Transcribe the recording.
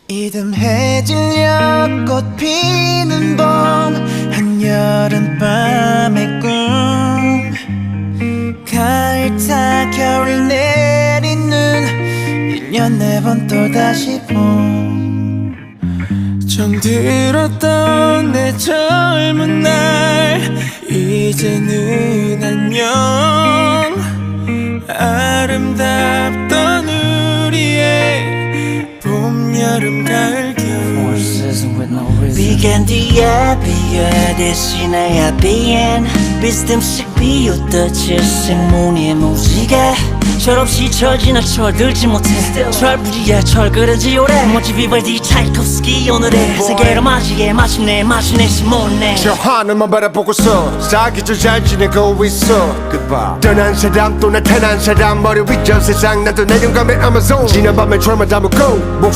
이듬해질녘 꽃 피는 봄 한여름밤의 꿈 가을타 겨울 내리는 1년 4번 또다시 봄 정들었던 내 젊은 날 이제는 안녕 아름답던 우리의 봄, 여름, 가을, 겨울 비간디야 비야 대신에 비엔 비스듬씩 비웃듯이 생문의 무지개 철없이 철지나 철들지 못해 철부지야 철그러지 오래 멋지 비발디 차이콥스키 오늘의 세계로 맞이해 마침내 시몬네 저 하늘만 바라보고서 사기도 잘 지내고 있어 Goodbye. 떠난 사람 또 나타난 사람 머리 위저 세상 나도 내려가면 아마존 지난 밤에 철만 담고